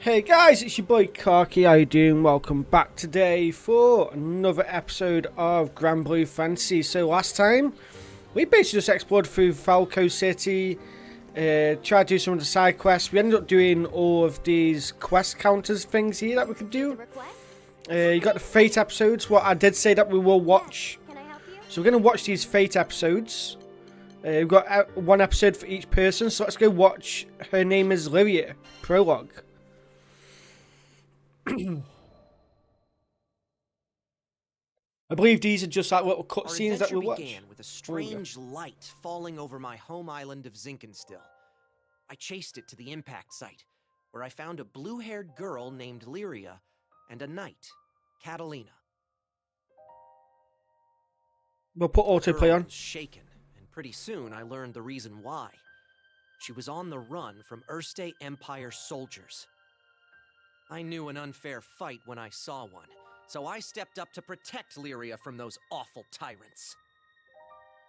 Hey guys, it's your boy Karki. How you doing? Welcome back today for another episode of Granblue Fantasy. So last time, we basically just explored through Falco City, tried to do some of the side quests. We ended up doing all of these quest counters things here that we could do. You got the Fate episodes, what I did say that we will watch. So we're going to watch these Fate episodes. We've got one episode for each person, so let's go watch Her Name is Lyria, prologue. I believe these are just like little cutscenes that we watch. Began with a strange light falling over my home island of Zinkenstil. I chased it to the impact site, where I found a blue-haired girl named Lyria and a knight, Catalina. We'll put autoplay on. Was shaken, and pretty soon I learned the reason why. She was on the run from Erste Empire soldiers. I knew an unfair fight when I saw one, so I stepped up to protect Lyria from those awful tyrants.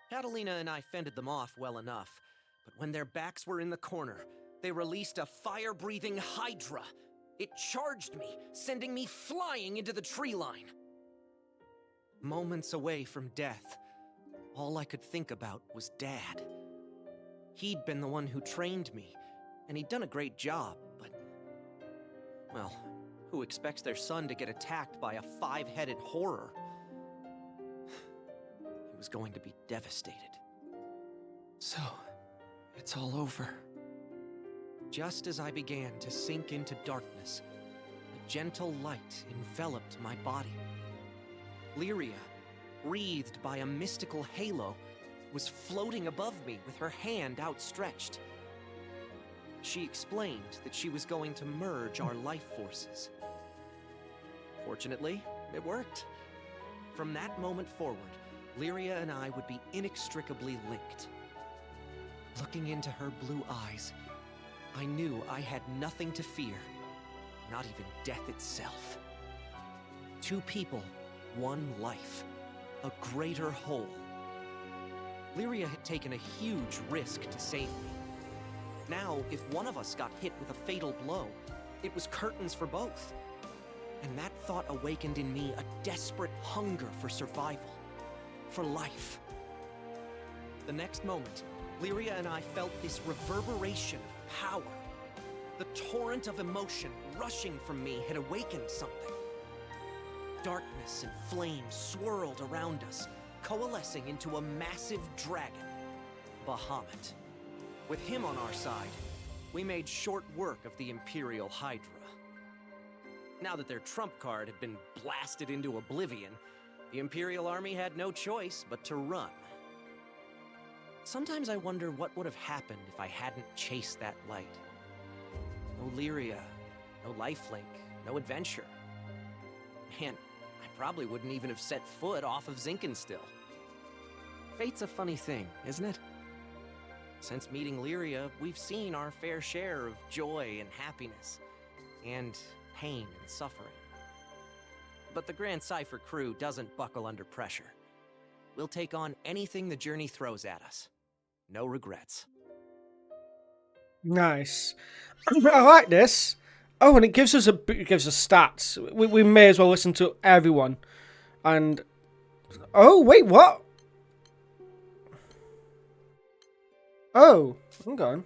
Catalina and I fended them off well enough, but when their backs were in the corner, they released a fire-breathing hydra. It charged me, sending me flying into the tree line. Moments away from death, all I could think about was Dad. He'd been the one who trained me, and he'd done a great job, but... well, who expects their son to get attacked by a five-headed horror? He was going to be devastated. So, it's all over. Just as I began to sink into darkness, a gentle light enveloped my body. Lyria, wreathed by a mystical halo, was floating above me with her hand outstretched. She explained that she was going to merge our life forces. Fortunately, it worked. From that moment forward, Lyria and I would be inextricably linked. Looking into her blue eyes, I knew I had nothing to fear, not even death itself. Two people, one life, a greater whole. Lyria had taken a huge risk to save me. Now, if one of us got hit with a fatal blow, it was curtains for both. And that thought awakened in me a desperate hunger for survival, for life. The next moment, Lyria and I felt this reverberation of power. The torrent of emotion rushing from me had awakened something. Darkness and flame swirled around us, coalescing into a massive dragon, Bahamut. With him on our side, we made short work of the Imperial Hydra. Now that their trump card had been blasted into oblivion, the Imperial Army had no choice but to run. Sometimes I wonder what would have happened if I hadn't chased that light. No Lyria, no lifelink, no adventure. Man, I probably wouldn't even have set foot off of Zinkenstil. Fate's a funny thing, isn't it? Since meeting Lyria, we've seen our fair share of joy and happiness, and pain and suffering. But the Grand Cypher crew doesn't buckle under pressure. We'll take on anything the journey throws at us. No regrets. Nice. I like this. Oh, and it gives us stats. We may as well listen to everyone. And oh wait, what? Oh, hang on.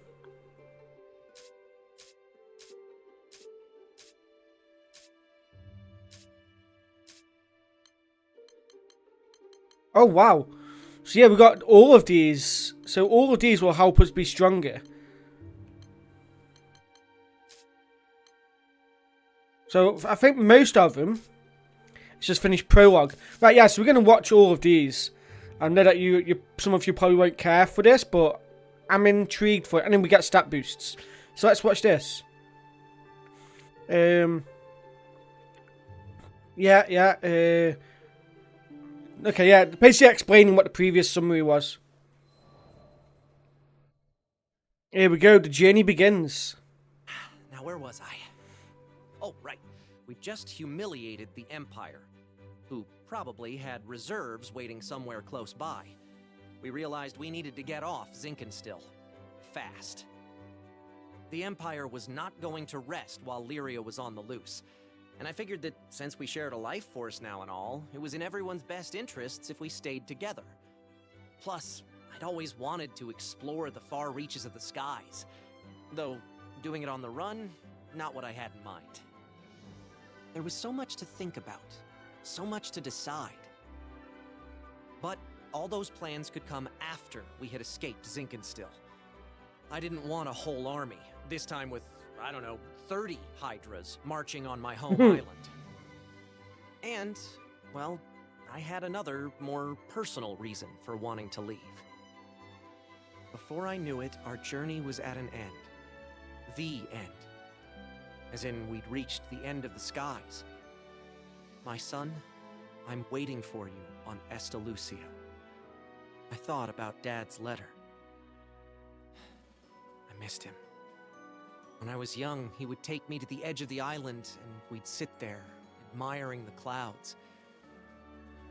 Oh, wow. So, yeah, we got all of these. So, all of these will help us be stronger. So, I think most of them. Let's just finish prologue. Right, yeah, so we're going to watch all of these. I know that some of you probably won't care for this, but I'm intrigued for it. And then we get stat boosts. So, let's watch this. Okay, yeah, basically explaining what the previous summary was. Here we go, the journey begins. Now, where was I? Oh, right. We've just humiliated the Empire, who probably had reserves waiting somewhere close by. We realized we needed to get off Zinkenstil. Fast. The Empire was not going to rest while Lyria was on the loose. And I figured that since we shared a life force now and all, it was in everyone's best interests if we stayed together. Plus, I'd always wanted to explore the far reaches of the skies. Though, doing it on the run, not what I had in mind. There was so much to think about, so much to decide. But all those plans could come after we had escaped Zinkenstill. I didn't want a whole army, this time with, 30 Hydras marching on my home island. And, well, I had another, more personal reason for wanting to leave. Before I knew it, our journey was at an end. The end. As in, we'd reached the end of the skies. My son, I'm waiting for you on Estalucia. I thought about Dad's letter. I missed him. When I was young, he would take me to the edge of the island, and we'd sit there, admiring the clouds.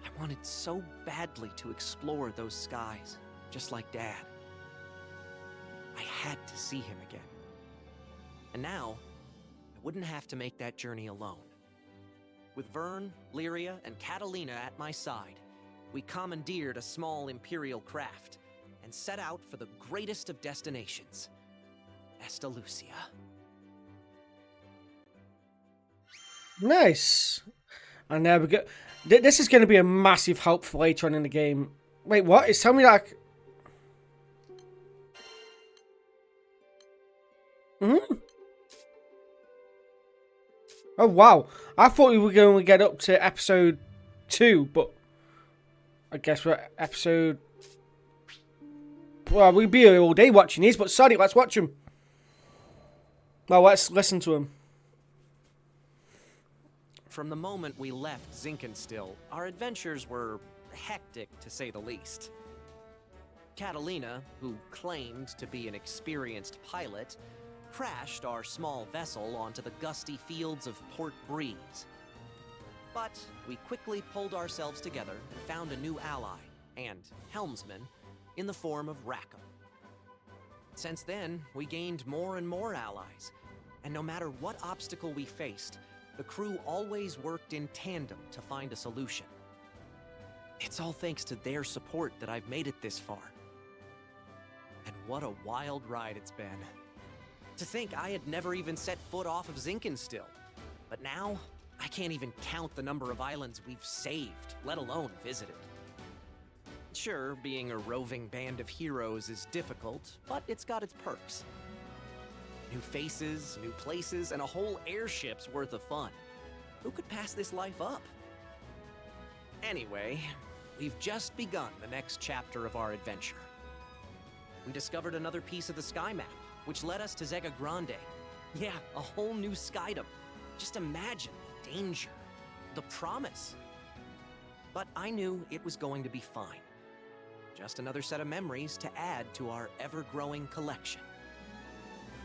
I wanted so badly to explore those skies, just like Dad. I had to see him again. And now, I wouldn't have to make that journey alone. With Vern, Lyria, and Catalina at my side, we commandeered a small Imperial craft and set out for the greatest of destinations, Estalucia. Nice. And there we go. This is going to be a massive help for later on in the game. Wait, what? It's telling me like... Oh, wow. I thought we were going to get up to episode 2, but... I guess we're at episode... Well, we'll be here all day watching these, but sorry, let's watch them. Well, let's listen to them. From the moment we left Zinkenstill, our adventures were hectic, to say the least. Catalina, who claimed to be an experienced pilot, crashed our small vessel onto the gusty fields of Port Breeze. But we quickly pulled ourselves together and found a new ally, and helmsman, in the form of Rackham. Since then, we gained more and more allies, and no matter what obstacle we faced, the crew always worked in tandem to find a solution. It's all thanks to their support that I've made it this far. And what a wild ride it's been. To think I had never even set foot off of Zinkenstill. But now, I can't even count the number of islands we've saved, let alone visited. Sure, being a roving band of heroes is difficult, but it's got its perks. New faces, new places, and a whole airship's worth of fun. Who could pass this life up? Anyway, we've just begun the next chapter of our adventure. We discovered another piece of the sky map, which led us to Zega Grande. Yeah, a whole new skydom. Just imagine the danger, the promise. But I knew it was going to be fine. Just another set of memories to add to our ever-growing collection.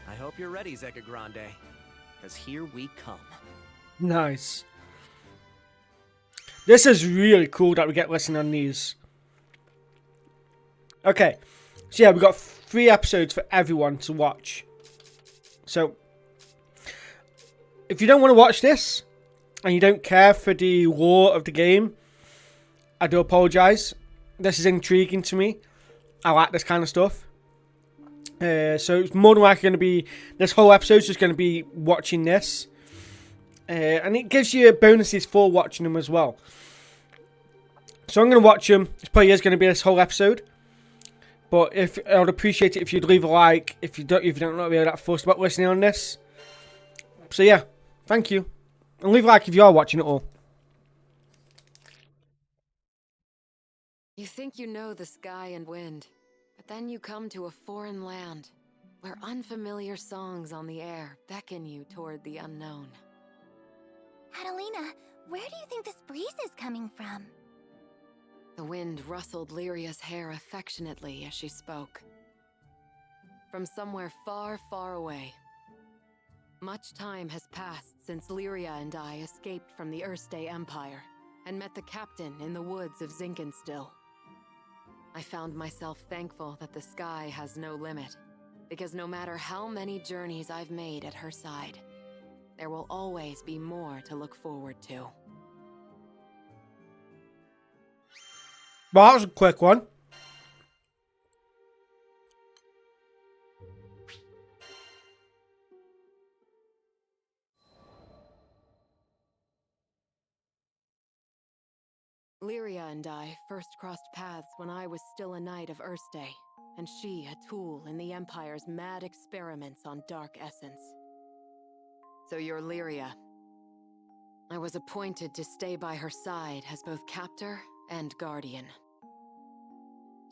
I hope you're ready, Zega Grande, because here we come. Nice. This is really cool that we get listening on these. Okay, so yeah, we've got 3 episodes for everyone to watch. So, if you don't want to watch this, and you don't care for the lore of the game, I do apologise. This is intriguing to me. I like this kind of stuff. So it's more than likely going to be, this whole episode is just going to be watching this. And it gives you bonuses for watching them as well. So I'm going to watch them. This probably is going to be this whole episode. But I would appreciate it if you'd leave a like if you don't know really that fussed about listening on this. So yeah, thank you. And leave a like if you are watching it all. You think you know the sky and wind, but then you come to a foreign land where unfamiliar songs on the air beckon you toward the unknown. Catalina, where do you think this breeze is coming from? The wind rustled Lyria's hair affectionately as she spoke. From somewhere far, far away. Much time has passed since Lyria and I escaped from the Erste Empire and met the captain in the woods of Zinkenstill. I found myself thankful that the sky has no limit, Because no matter how many journeys I've made at her side, there will always be more to look forward to. Well, that was a quick one. Lyria and I first crossed paths when I was still a knight of Erste, and she a tool in the Empire's mad experiments on dark essence. So you're Lyria. I was appointed to stay by her side as both captor and guardian.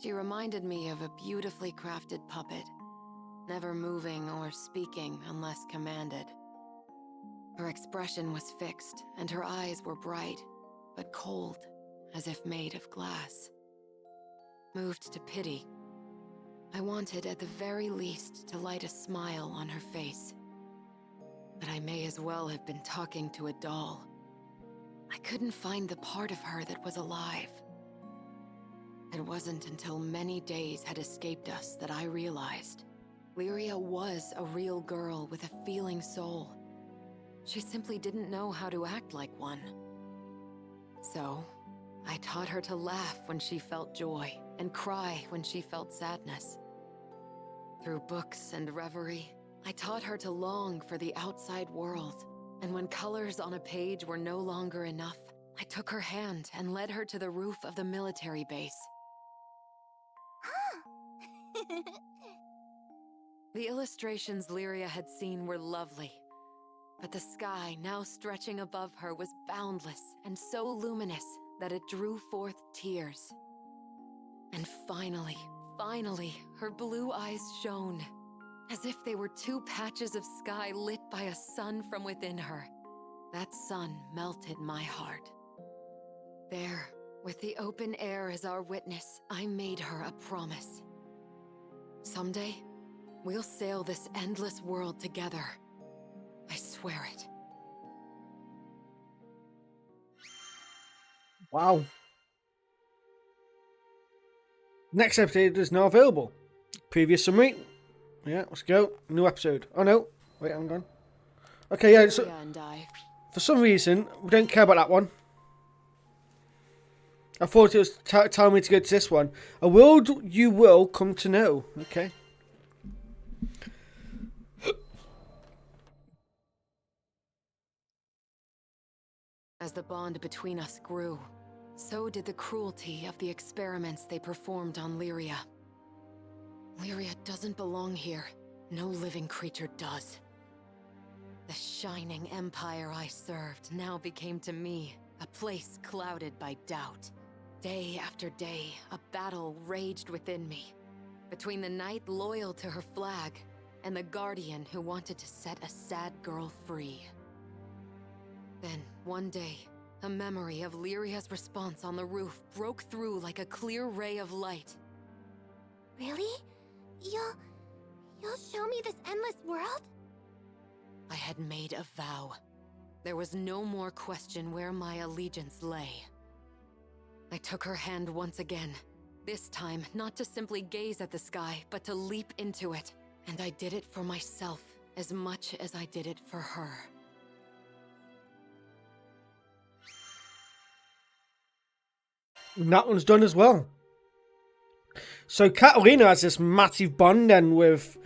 She reminded me of a beautifully crafted puppet, never moving or speaking unless commanded. Her expression was fixed, and her eyes were bright, but cold, as if made of glass. Moved to pity, I wanted at the very least to light a smile on her face. But I may as well have been talking to a doll. I couldn't find the part of her that was alive. It wasn't until many days had escaped us that I realized Lyria was a real girl with a feeling soul. She simply didn't know how to act like one. So, I taught her to laugh when she felt joy and cry when she felt sadness. Through books and reverie, I taught her to long for the outside world, and when colors on a page were no longer enough, I took her hand and led her to the roof of the military base. The illustrations Lyria had seen were lovely, but the sky now stretching above her was boundless and so luminous that it drew forth tears. And finally, her blue eyes shone, as if they were two patches of sky lit by a sun from within her. That sun melted my heart. There, with the open air as our witness, I made her a promise. Someday, we'll sail this endless world together. I swear it. Wow. Next episode is now available. Previous summary. Yeah, let's go. New episode. Oh no. Wait, I'm gone. Okay, yeah. So, for some reason, we don't care about that one. I thought it was telling me to go to this one. A world you will come to know. Okay. As the bond between us grew, so did the cruelty of the experiments they performed on Lyria. Lyria doesn't belong here. No living creature does. The shining empire I served now became to me a place clouded by doubt. Day after day, a battle raged within me, between the knight loyal to her flag and the guardian who wanted to set a sad girl free. Then, one day, a memory of Lyria's response on the roof broke through like a clear ray of light. Really? You'll show me this endless world? I had made a vow. There was no more question where my allegiance lay. I took her hand once again. This time, not to simply gaze at the sky, but to leap into it. And I did it for myself as much as I did it for her. And that one's done as well. So Catalina has this massive bond then with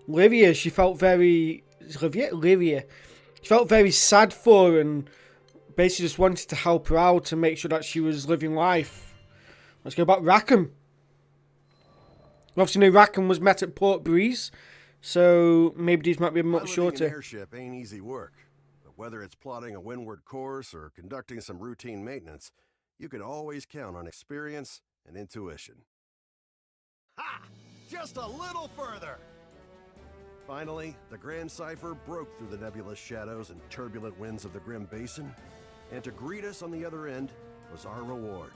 Lyria. She felt very... Lyria. She felt very sad for her and basically just wanted to help her out and make sure that she was living life. Let's go back Rackham. Obviously, no, Rackham was met at Port Breeze, so maybe these might be much shorter. An airship ain't easy work, but whether it's plotting a windward course or conducting some routine maintenance, you can always count on experience and intuition. Ha! Just a little further! Finally, the Grand Cipher broke through the nebulous shadows and turbulent winds of the Grim Basin, and to greet us on the other end was our reward,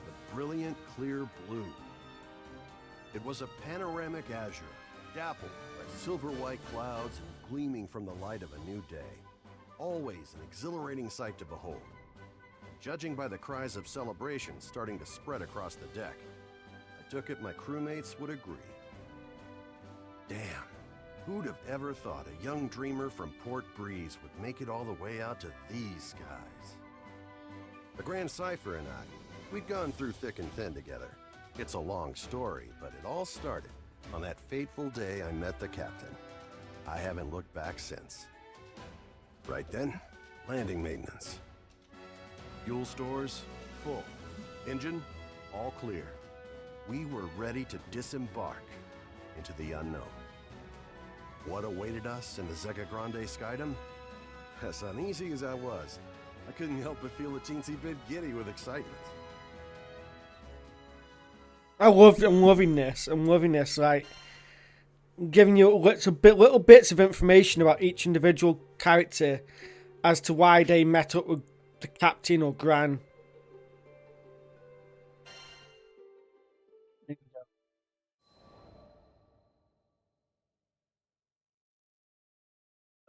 the brilliant clear blue. It was a panoramic azure, dappled by silver-white clouds and gleaming from the light of a new day. Always an exhilarating sight to behold. Judging by the cries of celebration starting to spread across the deck, I took it my crewmates would agree. Damn, Who'd have ever thought a young dreamer from Port Breeze would make it all the way out to these skies? The Grand Cypher and I, we'd gone through thick and thin together. It's a long story, but it all started on that fateful day I met the captain. I haven't looked back since. Right then, landing maintenance. Fuel stores, full. Engine, all clear. We were ready to disembark into the unknown. What awaited us in the Zega Grande Skydom? As uneasy as I was, I couldn't help but feel a teensy bit giddy with excitement. I'm loving this. Like, giving you little bits of information about each individual character as to why they met up with the captain or Gran.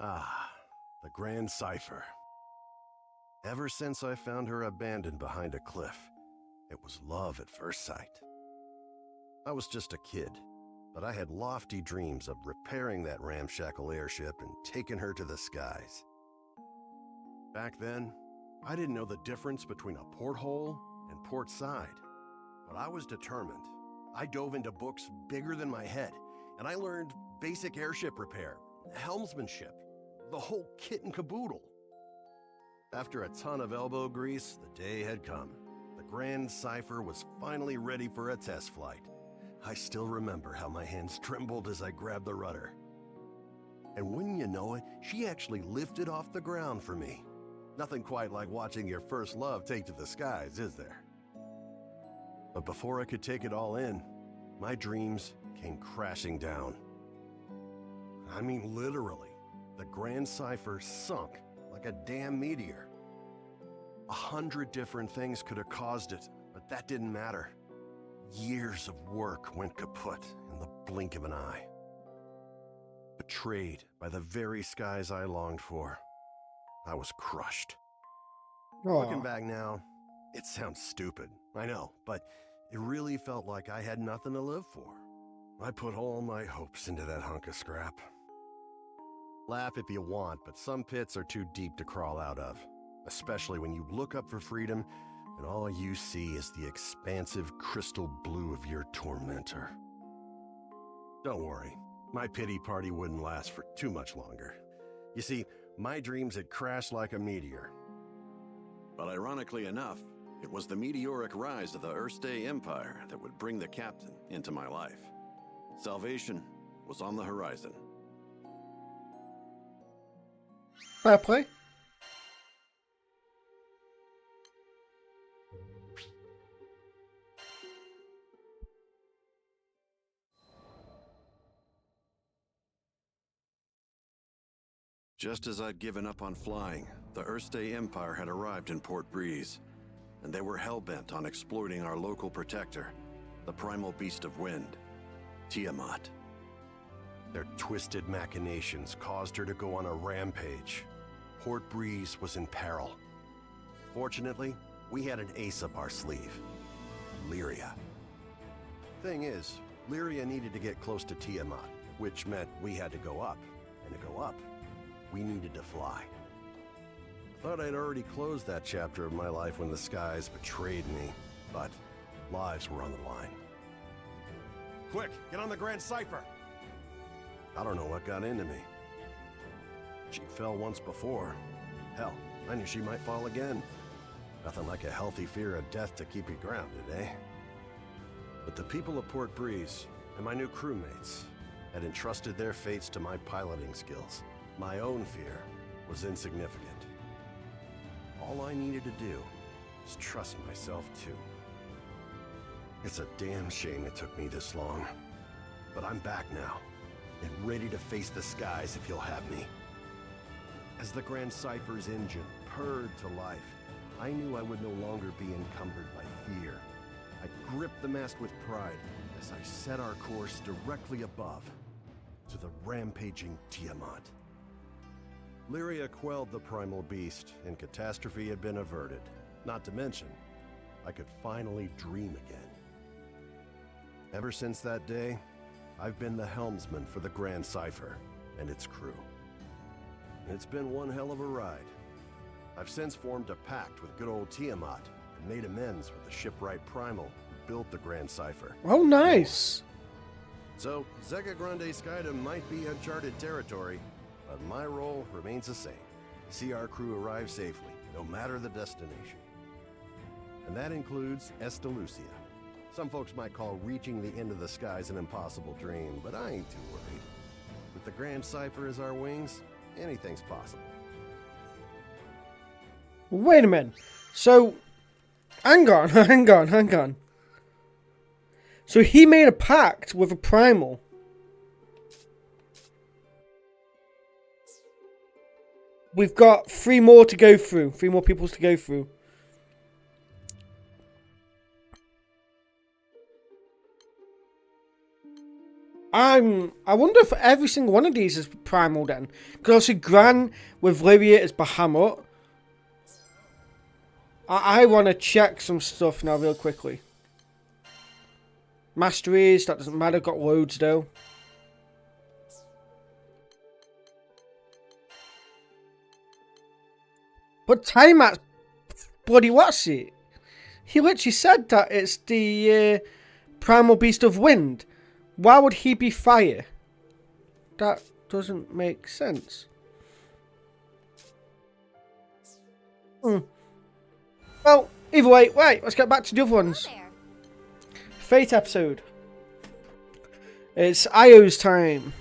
Ah, the Grand Cypher. Ever since I found her abandoned behind a cliff, it was love at first sight. I was just a kid, but I had lofty dreams of repairing that ramshackle airship and taking her to the skies. Back then, I didn't know the difference between a porthole and port side, but I was determined. I dove into books bigger than my head, and I learned basic airship repair, helmsmanship, the whole kit and caboodle. After a ton of elbow grease, the day had come. The Grand Cypher was finally ready for a test flight. I still remember how my hands trembled as I grabbed the rudder. And wouldn't you know it, she actually lifted off the ground for me. Nothing quite like watching your first love take to the skies, is there? But before I could take it all in, my dreams came crashing down. I mean, literally. The Grand Cypher sunk like a damn meteor. 100 different things could have caused it, but that didn't matter. Years of work went kaput in the blink of an eye. Betrayed by the very skies I longed for, I was crushed. Looking back now, it sounds stupid, I know, but it really felt like I had nothing to live for. I put all my hopes into that hunk of scrap. Laugh if you want, but some pits are too deep to crawl out of, especially when you look up for freedom and all you see is the expansive crystal blue of your tormentor. Don't worry, my pity party wouldn't last for too much longer. You see, my dreams had crashed like a meteor. But ironically enough, it was the meteoric rise of the Erste Empire that would bring the captain into my life. Salvation was on the horizon. Fair play. Just as I'd given up on flying, the Erste Empire had arrived in Port Breeze, and they were hell-bent on exploiting our local protector, the primal beast of wind, Tiamat. Their twisted machinations caused her to go on a rampage. Port Breeze was in peril. Fortunately, we had an ace up our sleeve, Lyria. Thing is, Lyria needed to get close to Tiamat, which meant we had to go up, and to go up, we needed to fly. Thought I'd already closed that chapter of my life when the skies betrayed me, but lives were on the line. Quick, get on the Grand Cypher! I don't know what got into me. She fell once before. Hell, I knew she might fall again. Nothing like a healthy fear of death to keep you grounded, eh? But the people of Port Breeze and my new crewmates had entrusted their fates to my piloting skills. My own fear was insignificant. All I needed to do was trust myself too. It's a damn shame it took me this long. But I'm back now, and ready to face the skies if you'll have me. As the Grand Cypher's engine purred to life, I knew I would no longer be encumbered by fear. I gripped the mast with pride as I set our course directly above to the rampaging Tiamat. Lyria quelled the primal beast, and catastrophe had been averted. Not to mention, I could finally dream again. Ever since that day, I've been the helmsman for the Grand Cipher and its crew. It's been one hell of a ride. I've since formed a pact with good old Tiamat and made amends with the shipwright Primal who built the Grand Cipher. Oh, nice. So, Zega Grande Skydom might be uncharted territory, but my role remains the same. See our crew arrive safely, no matter the destination. And that includes Estalucia. Some folks might call reaching the end of the skies an impossible dream, but I ain't too worried. With the Grand Cipher as our wings, anything's possible. Wait a minute. So, hang on. So he made a pact with a Primal. We've got 3 more to go through. 3 more peoples to go through. I wonder if every single one of these is Primal then. Because obviously Gran with Lyria is Bahamut. I want to check some stuff now real quickly. Masteries, that doesn't matter, got loads though. But Tiamat, bloody what's it? He literally said that it's the primal beast of wind. Why would he be fire? That doesn't make sense. Well, either way, right, let's get back to the other ones. Fate episode. It's Io's time.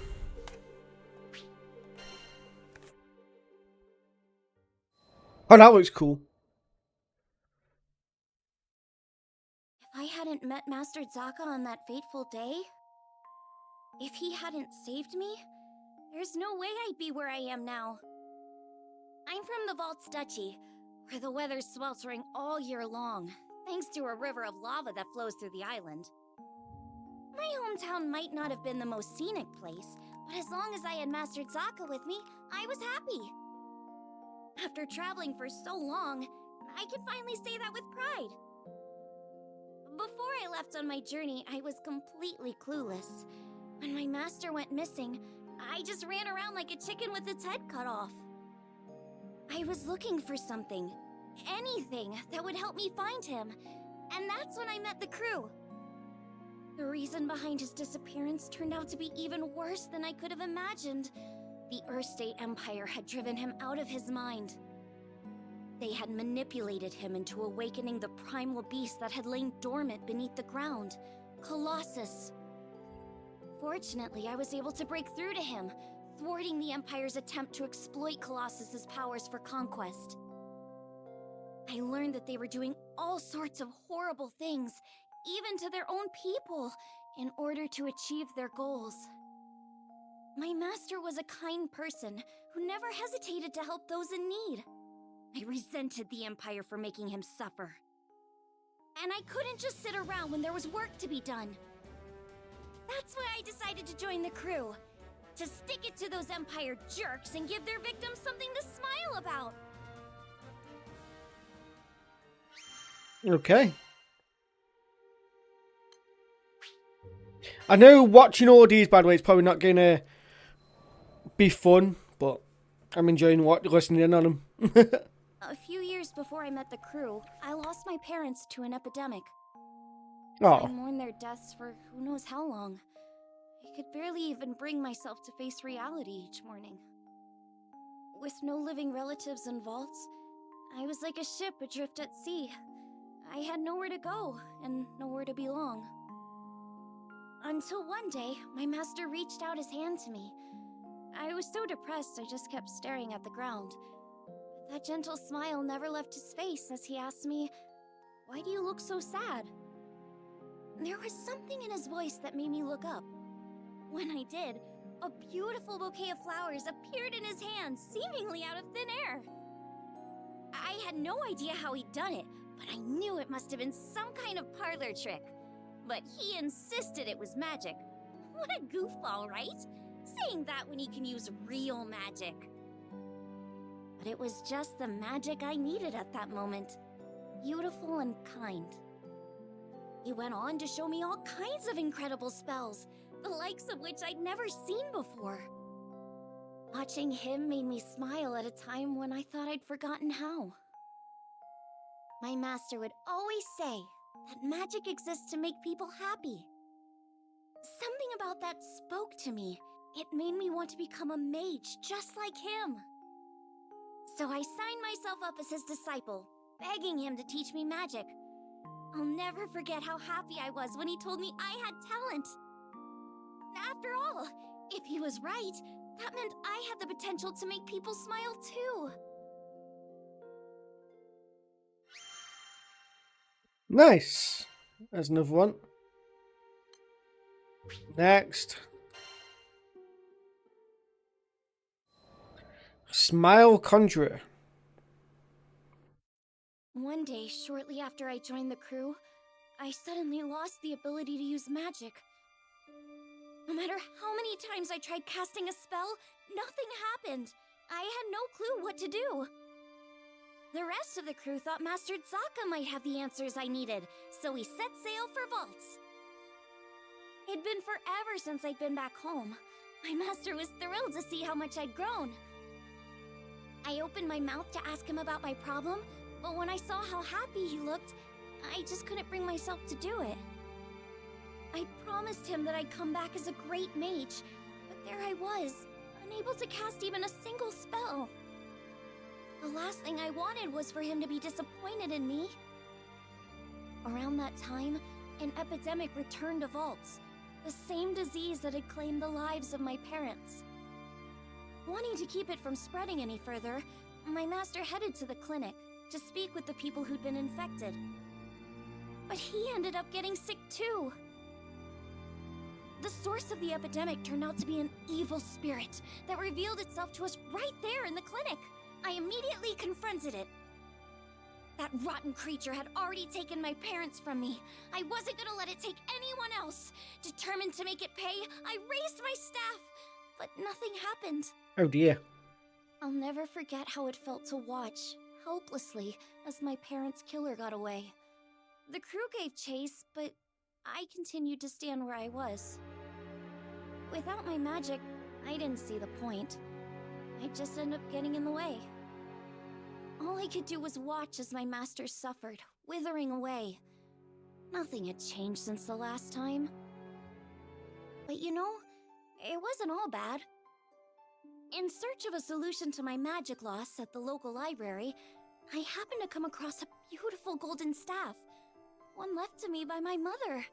Oh, that looks cool. If I hadn't met Master Zaka on that fateful day, if he hadn't saved me, there's no way I'd be where I am now. I'm from the Vaults Duchy, where the weather's sweltering all year long, thanks to a river of lava that flows through the island. My hometown might not have been the most scenic place, but as long as I had Master Zaka with me, I was happy. After traveling for so long, I can finally say that with pride. Before I left on my journey, I was completely clueless. When my master went missing, I just ran around like a chicken with its head cut off. I was looking for something, anything that would help me find him, and that's when I met the crew. The reason behind his disappearance turned out to be even worse than I could have imagined. The Earthstate Empire had driven him out of his mind. They had manipulated him into awakening the primal beast that had lain dormant beneath the ground, Colossus. Fortunately, I was able to break through to him, thwarting the Empire's attempt to exploit Colossus's powers for conquest. I learned that they were doing all sorts of horrible things, even to their own people, in order to achieve their goals. My master was a kind person who never hesitated to help those in need. I resented the Empire for making him suffer. And I couldn't just sit around when there was work to be done. That's why I decided to join the crew. To stick it to those Empire jerks and give their victims something to smile about. Okay. I know watching all these, by the way, is probably not going to be fun, but I'm enjoying listening in on them. A few years before I met the crew, I lost my parents to an epidemic. I Oh, mourned their deaths for who knows how long. I could barely even bring myself to face reality each morning. With no living relatives and vaults, I was like a ship adrift at sea. I had nowhere to go and nowhere to belong. Until one day, my master reached out his hand to me. I was so depressed I just kept staring at the ground. That gentle smile never left his face as he asked me, "Why do you look so sad?" There was something in his voice that made me look up. When I did, a beautiful bouquet of flowers appeared in his hand, seemingly out of thin air. I had no idea how he'd done it, but I knew it must have been some kind of parlor trick. But he insisted it was magic. What a goofball, right? Saying that when he can use real magic. But it was just the magic I needed at that moment. Beautiful and kind. He went on to show me all kinds of incredible spells, the likes of which I'd never seen before. Watching him made me smile at a time when I thought I'd forgotten how. My master would always say that magic exists to make people happy. Something about that spoke to me. It made me want to become a mage just like him. So I signed myself up as his disciple, begging him to teach me magic. I'll never forget how happy I was when he told me I had talent. After all, if he was right, that meant I had the potential to make people smile too. Nice. There's another one. Next. Smile Conjurer. One day, shortly after I joined the crew, I suddenly lost the ability to use magic. No matter how many times I tried casting a spell, nothing happened. I had no clue what to do. The rest of the crew thought Master Zaka might have the answers I needed, so we set sail for Vaults. It'd been forever since I'd been back home. My master was thrilled to see how much I'd grown. I opened my mouth to ask him about my problem, but when I saw how happy he looked, I just couldn't bring myself to do it. I promised him that I'd come back as a great mage, but there I was, unable to cast even a single spell. The last thing I wanted was for him to be disappointed in me. Around that time, an epidemic returned to Vaults, the same disease that had claimed the lives of my parents. Wanting to keep it from spreading any further, my master headed to the clinic to speak with the people who'd been infected. But he ended up getting sick too. The source of the epidemic turned out to be an evil spirit that revealed itself to us right there in the clinic. I immediately confronted it. That rotten creature had already taken my parents from me. I wasn't gonna let it take anyone else. Determined to make it pay, I raised my staff, but nothing happened. Oh dear. I'll never forget how it felt to watch, helplessly, as my parents' killer got away. The crew gave chase, but I continued to stand where I was. Without my magic, I didn't see the point. I'd just end up getting in the way. All I could do was watch as my master suffered, withering away. Nothing had changed since the last time. But you know, it wasn't all bad. In search of a solution to my magic loss at the local library, I happened to come across a beautiful golden staff, one left to me by my mother.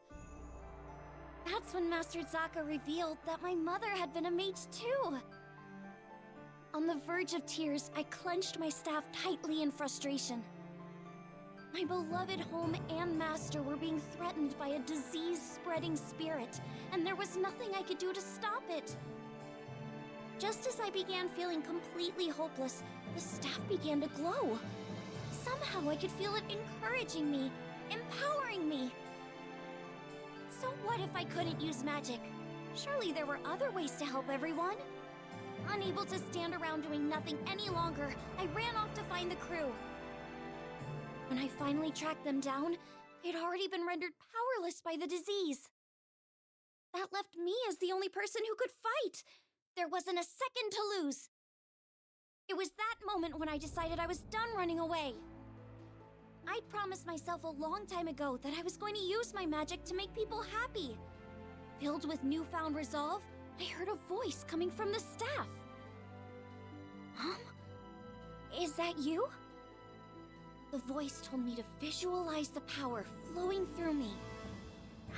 That's when Master Zaka revealed that my mother had been a mage too. On the verge of tears, I clenched my staff tightly in frustration. My beloved home and master were being threatened by a disease-spreading spirit, and there was nothing I could do to stop it. Just as I began feeling completely hopeless, the staff began to glow. Somehow I could feel it encouraging me, empowering me. So what if I couldn't use magic? Surely there were other ways to help everyone. Unable to stand around doing nothing any longer, I ran off to find the crew. When I finally tracked them down, they'd already been rendered powerless by the disease. That left me as the only person who could fight. There wasn't a second to lose. It was that moment when I decided I was done running away. I'd promised myself a long time ago that I was going to use my magic to make people happy. Filled with newfound resolve, I heard a voice coming from the staff. Mom? Is that you? The voice told me to visualize the power flowing through me.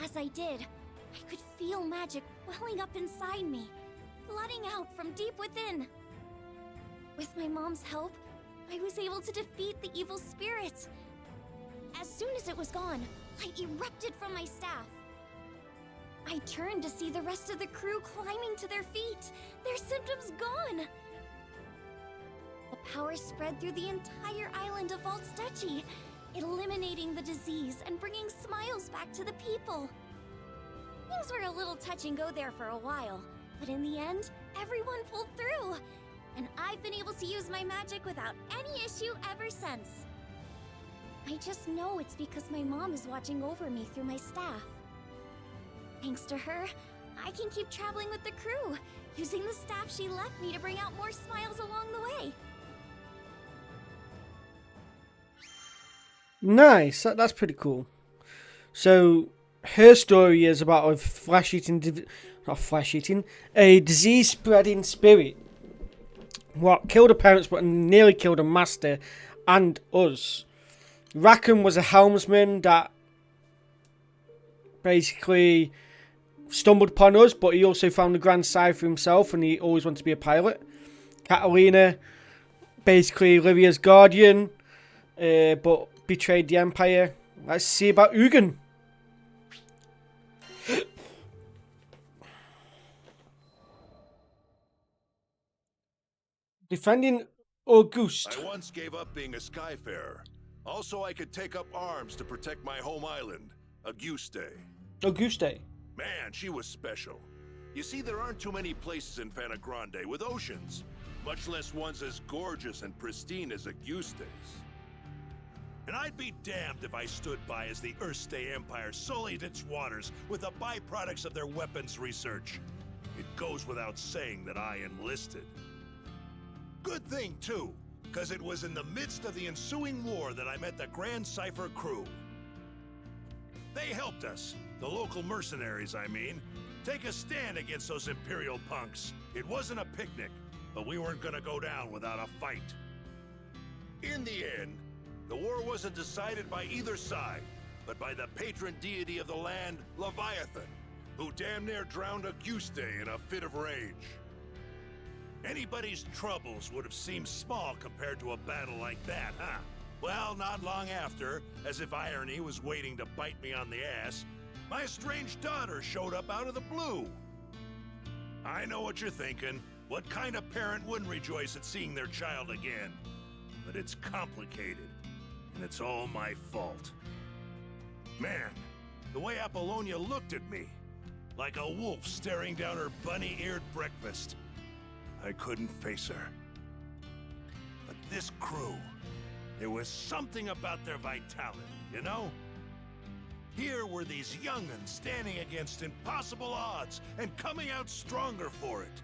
As I did, I could feel magic welling up inside me, flooding out from deep within. With my mom's help, I was able to defeat the evil spirit. As soon as it was gone, light erupted from my staff. I turned to see the rest of the crew climbing to their feet, their symptoms gone. The power spread through the entire island of Vaults Duchy, eliminating the disease and bringing smiles back to the people. Things were a little touch and go there for a while, but in the end, everyone pulled through. And I've been able to use my magic without any issue ever since. I just know it's because my mom is watching over me through my staff. Thanks to her, I can keep traveling with the crew, using the staff she left me to bring out more smiles along the way. Nice. That's pretty cool. So her story is about a a disease-spreading spirit. What killed her parents, but nearly killed her master and us. Rackham was a helmsman that basically stumbled upon us, but he also found the grand cipher himself, and he always wanted to be a pilot. Catalina, basically Lyria's guardian, but betrayed the Empire. Let's see about Ugin. Defending Auguste. I once gave up being a skyfarer. Also, I could take up arms to protect my home island, Auguste. Auguste. Man, she was special. You see, there aren't too many places in Fana Grande with oceans, much less ones as gorgeous and pristine as Auguste's. And I'd be damned if I stood by as the Erste Empire sullied its waters with the byproducts of their weapons research. It goes without saying that I enlisted. Good thing, too, because it was in the midst of the ensuing war that I met the Grand Cipher crew. They helped us, the local mercenaries, I mean, take a stand against those Imperial punks. It wasn't a picnic, but we weren't gonna go down without a fight. In the end, the war wasn't decided by either side, but by the patron deity of the land, Leviathan, who damn near drowned Auguste in a fit of rage. Anybody's troubles would have seemed small compared to a battle like that, huh? Well, not long after, as if irony was waiting to bite me on the ass, my estranged daughter showed up out of the blue. I know what you're thinking. What kind of parent wouldn't rejoice at seeing their child again? But it's complicated, and it's all my fault. Man, the way Apollonia looked at me, like a wolf staring down her bunny-eared breakfast. I couldn't face her. But this crew, there was something about their vitality, you know? Here were these young'uns standing against impossible odds and coming out stronger for it.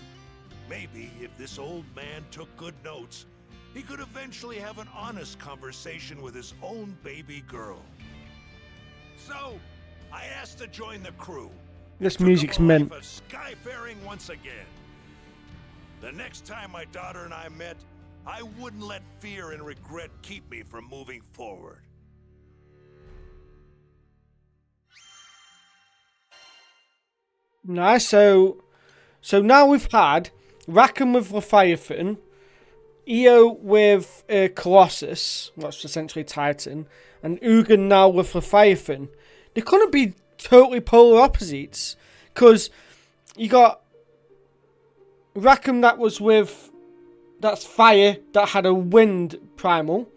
Maybe if this old man took good notes, he could eventually have an honest conversation with his own baby girl. So, I asked to join the crew. This music's meant. Of skyfaring once again. The next time my daughter and I met, I wouldn't let fear and regret keep me from moving forward. Nice. So now we've had Rackham with Leviathan, Io with Colossus, that's essentially Titan, and Ugin now with Leviathan. They couldn't be totally polar opposites, because you got Rackham that's fire, that had a wind primal.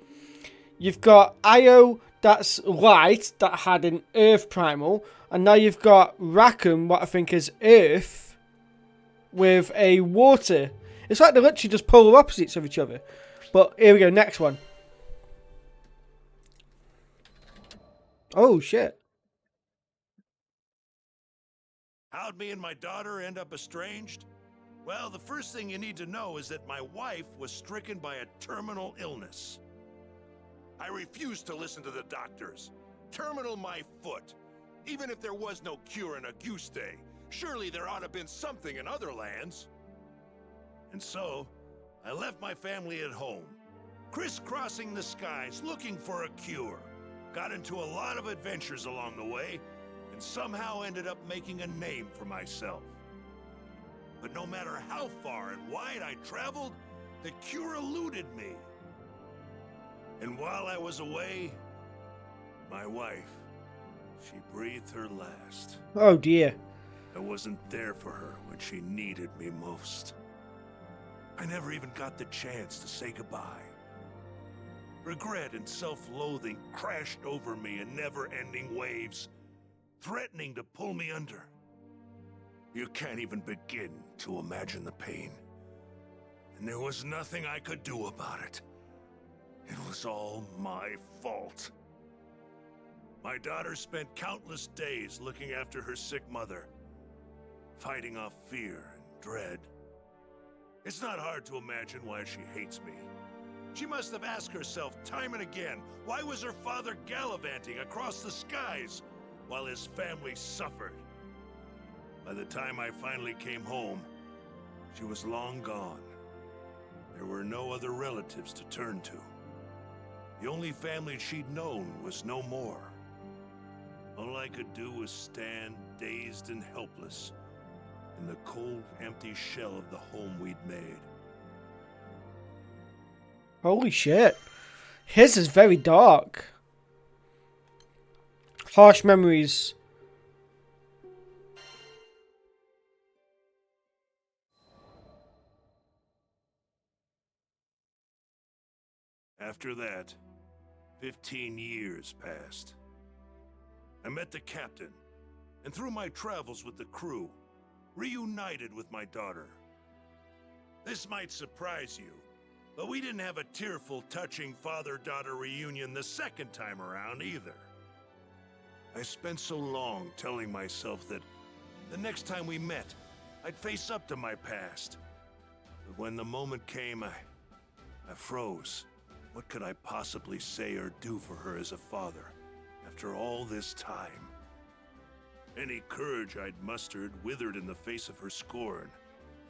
You've got Io, that's light, that had an earth primal. And now you've got Rackham, what I think is earth, with a water. It's like they're literally just polar opposites of each other. But here we go, next one. Oh, shit. How'd me and my daughter end up estranged? Well, the first thing you need to know is that my wife was stricken by a terminal illness. I refused to listen to the doctors. Terminal my foot. Even if there was no cure in Auguste, surely there ought to have been something in other lands. And so, I left my family at home, crisscrossing the skies looking for a cure. Got into a lot of adventures along the way, and somehow ended up making a name for myself. But no matter how far and wide I traveled, the cure eluded me. And while I was away, my wife, she breathed her last. Oh dear. I wasn't there for her when she needed me most. I never even got the chance to say goodbye. Regret and self-loathing crashed over me in never-ending waves, threatening to pull me under. You can't even begin to imagine the pain. And there was nothing I could do about it. It was all my fault. My daughter spent countless days looking after her sick mother. fighting off fear and dread. It's not hard to imagine why she hates me. She must have asked herself time and again, why was her father gallivanting across the skies while his family suffered? By the time I finally came home, she was long gone. There were no other relatives to turn to. The only family she'd known was no more. All I could do was stand dazed and helpless in the cold, empty shell of the home we'd made. Holy shit. His is very dark. Harsh memories. After that, 15 years passed. I met the captain, and through my travels with the crew, reunited with my daughter. This might surprise you, but we didn't have a tearful, touching father-daughter reunion the second time around either. I spent so long telling myself that the next time we met, I'd face up to my past. But when the moment came, I froze. What could I possibly say or do for her as a father after all this time? Any courage I'd mustered withered in the face of her scorn,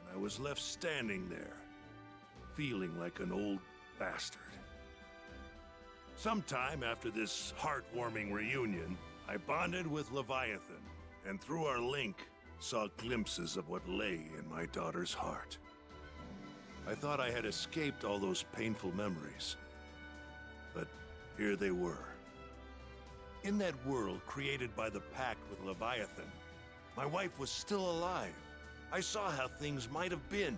and I was left standing there, feeling like an old bastard. Sometime after this heartwarming reunion, I bonded with Leviathan, and through our link, saw glimpses of what lay in my daughter's heart. I thought I had escaped all those painful memories, but here they were. In that world created by the pact with Leviathan, my wife was still alive. I saw how things might have been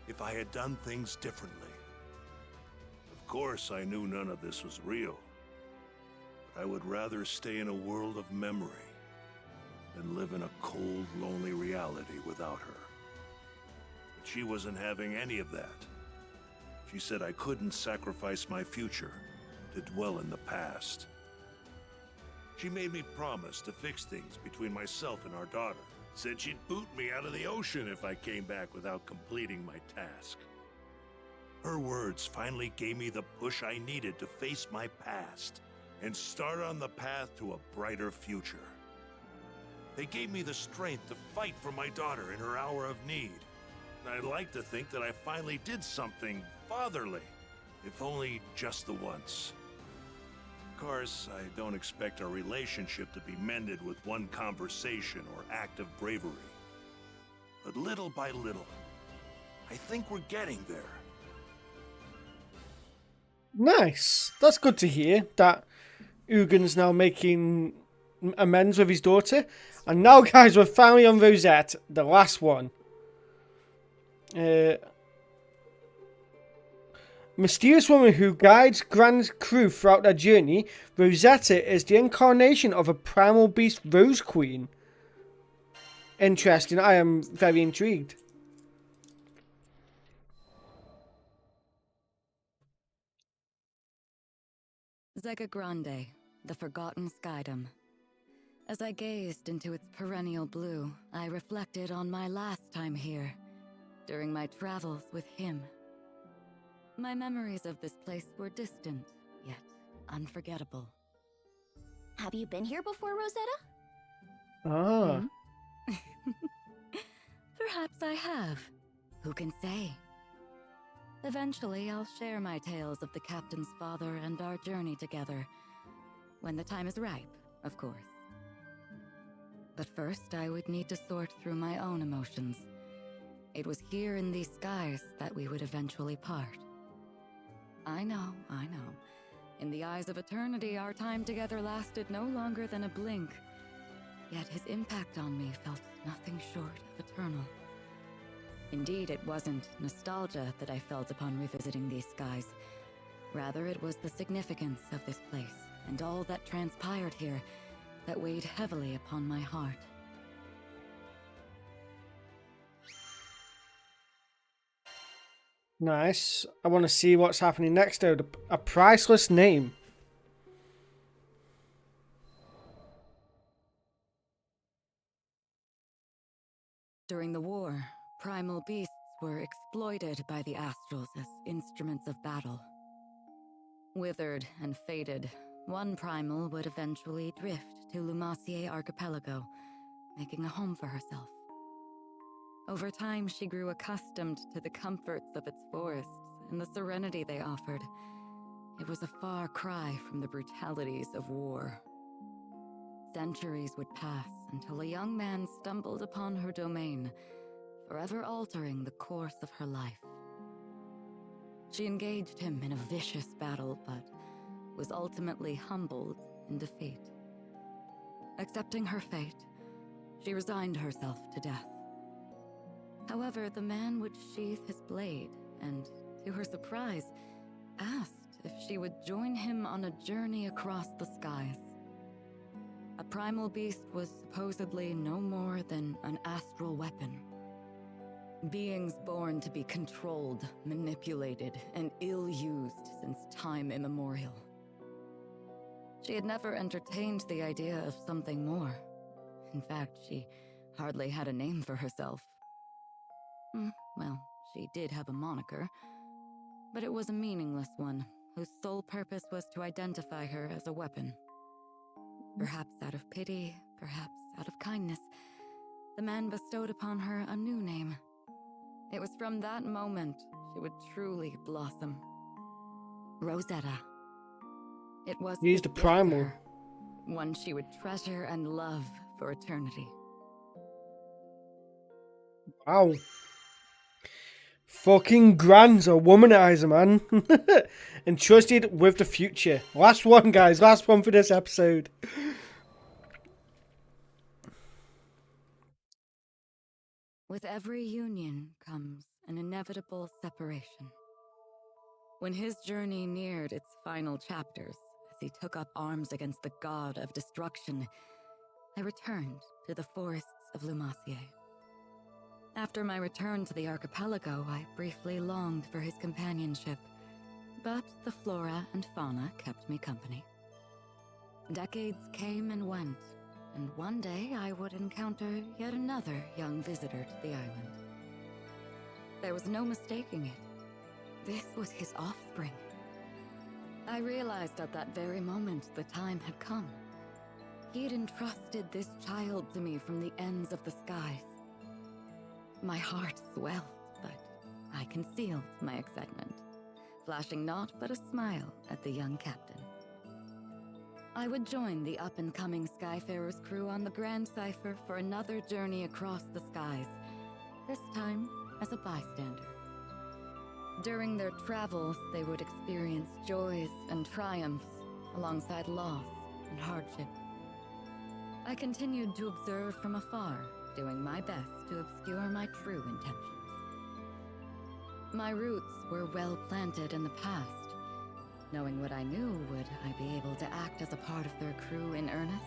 if I had done things differently. Of course, I knew none of this was real, but I would rather stay in a world of memory than live in a cold, lonely reality without her. But she wasn't having any of that. She said I couldn't sacrifice my future to dwell in the past. She made me promise to fix things between myself and our daughter. Said she'd boot me out of the ocean if I came back without completing my task. Her words finally gave me the push I needed to face my past and start on the path to a brighter future. They gave me the strength to fight for my daughter in her hour of need. And I'd like to think that I finally did something fatherly, if only just the once. Of course, I don't expect our relationship to be mended with one conversation or act of bravery. But little by little, I think we're getting there. Nice. That's good to hear that Ugin's now making amends with his daughter. And now, guys, we're finally on Rosette, the last one. Mysterious woman who guides Grand's crew throughout their journey, Rosetta is the incarnation of a primal beast Rose Queen. Interesting. I am very intrigued. Grande, the forgotten skydom. As I gazed into its perennial blue, I reflected on my last time here, during my travels with him. My memories of this place were distant, yet unforgettable. Have you been here before, Rosetta? Ah. Perhaps I have. Who can say? Eventually, I'll share my tales of the captain's father and our journey together. When the time is ripe, of course. But first, I would need to sort through my own emotions. It was here in these skies that we would eventually part. I know. In the eyes of eternity, our time together lasted no longer than a blink. Yet his impact on me felt nothing short of eternal. Indeed, it wasn't nostalgia that I felt upon revisiting these skies. Rather, it was the significance of this place and all that transpired here that weighed heavily upon my heart. Nice. I want to see what's happening next, though. A priceless name. During the war, primal beasts were exploited by the Astrals as instruments of battle. Withered and faded, one primal would eventually drift to Lumassier Archipelago, making a home for herself. Over time, she grew accustomed to the comforts of its forests and the serenity they offered. It was a far cry from the brutalities of war. Centuries would pass until a young man stumbled upon her domain, forever altering the course of her life. She engaged him in a vicious battle, but was ultimately humbled in defeat. Accepting her fate, she resigned herself to death. However, the man would sheathe his blade and, to her surprise, asked if she would join him on a journey across the skies. A primal beast was supposedly no more than an astral weapon. Beings born to be controlled, manipulated, and ill-used since time immemorial. She had never entertained the idea of something more. In fact, she hardly had a name for herself. Well, she did have a moniker, but it was a meaningless one, whose sole purpose was to identify her as a weapon. Perhaps out of pity, perhaps out of kindness, the man bestowed upon her a new name. It was from that moment she would truly blossom. Rosetta. It was Use his the gift to primal. her, one she would treasure and love for eternity. Wow. Fucking Gran's a womanizer, man. Entrusted with the future. Last one, guys. Last one for this episode. With every union comes an inevitable separation. When his journey neared its final chapters, as he took up arms against the god of destruction, I returned to the forests of Lumassier. After my return to the archipelago, I briefly longed for his companionship, but the flora and fauna kept me company. Decades came and went, and one day I would encounter yet another young visitor to the island. There was no mistaking it. This was his offspring. I realized at that very moment the time had come. He had entrusted this child to me from the ends of the skies. My heart swelled, but I concealed my excitement, flashing naught but a smile at the young captain. I would join the up-and-coming Skyfarer's crew on the Grand Cipher for another journey across the skies, this time as a bystander. During their travels, they would experience joys and triumphs, alongside loss and hardship. I continued to observe from afar, doing my best to obscure my true intentions. My roots were well planted in the past. Knowing what I knew, would I be able to act as a part of their crew in earnest?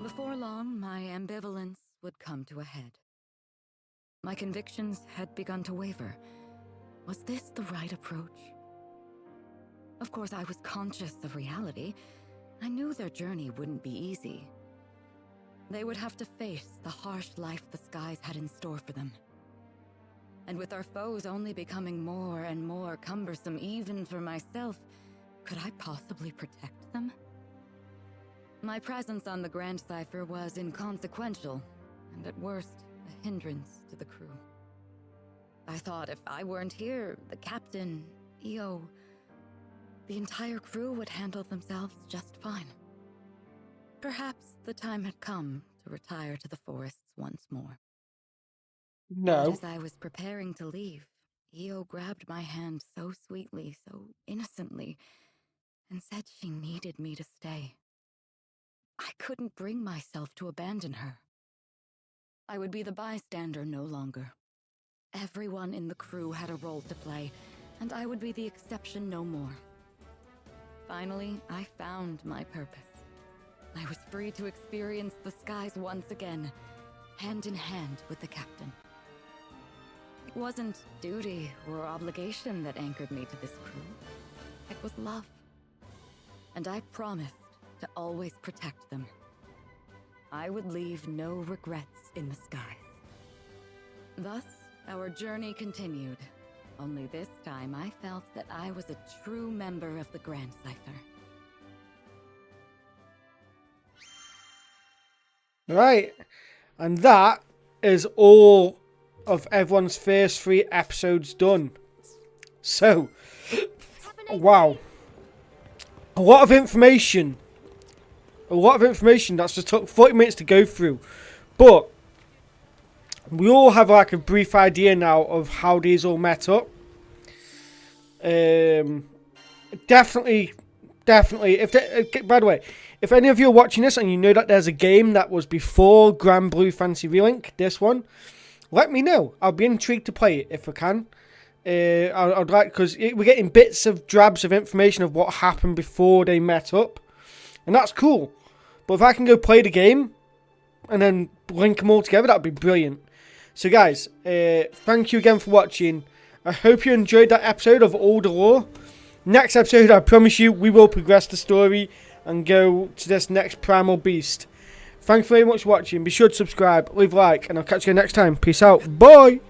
Before long, my ambivalence would come to a head. My convictions had begun to waver. Was this the right approach? Of course, I was conscious of reality. I knew their journey wouldn't be easy. They would have to face the harsh life the skies had in store for them. And with our foes only becoming more and more cumbersome even for myself, could I possibly protect them? My presence on the Grand Cipher was inconsequential, and at worst, a hindrance to the crew. I thought if I weren't here, the captain, EO, the entire crew would handle themselves just fine. Perhaps the time had come to retire to the forests once more. But No. as I was preparing to leave, EO grabbed my hand so sweetly, so innocently, and said she needed me to stay. I couldn't bring myself to abandon her. I would be the bystander no longer. Everyone in the crew had a role to play, and I would be the exception no more. Finally, I found my purpose. I was free to experience the skies once again, hand in hand with the captain. It wasn't duty or obligation that anchored me to this crew. It was love. And I promised to always protect them. I would leave no regrets in the skies. Thus, our journey continued. Only this time I felt that I was a true member of the Grand Cipher. Right, and that is all of everyone's first 3 episodes done. So, wow. A lot of information. That's just took 40 minutes to go through. But we all have like a brief idea now of how these all met up. Definitely. By the way, if any of you are watching this and you know that there's a game that was before Granblue Fantasy Relink, this one, let me know. I'll be intrigued to play it if I can. I'd like, because we're getting bits of drabs of information of what happened before they met up, and that's cool. But if I can go play the game and then link them all together, that'd be brilliant. So guys, thank you again for watching. I hope you enjoyed that episode of All the Lore. Next episode, I promise you, we will progress the story and go to this next primal beast. Thanks very much for watching. Be sure to subscribe, leave a like, and I'll catch you next time. Peace out. Bye.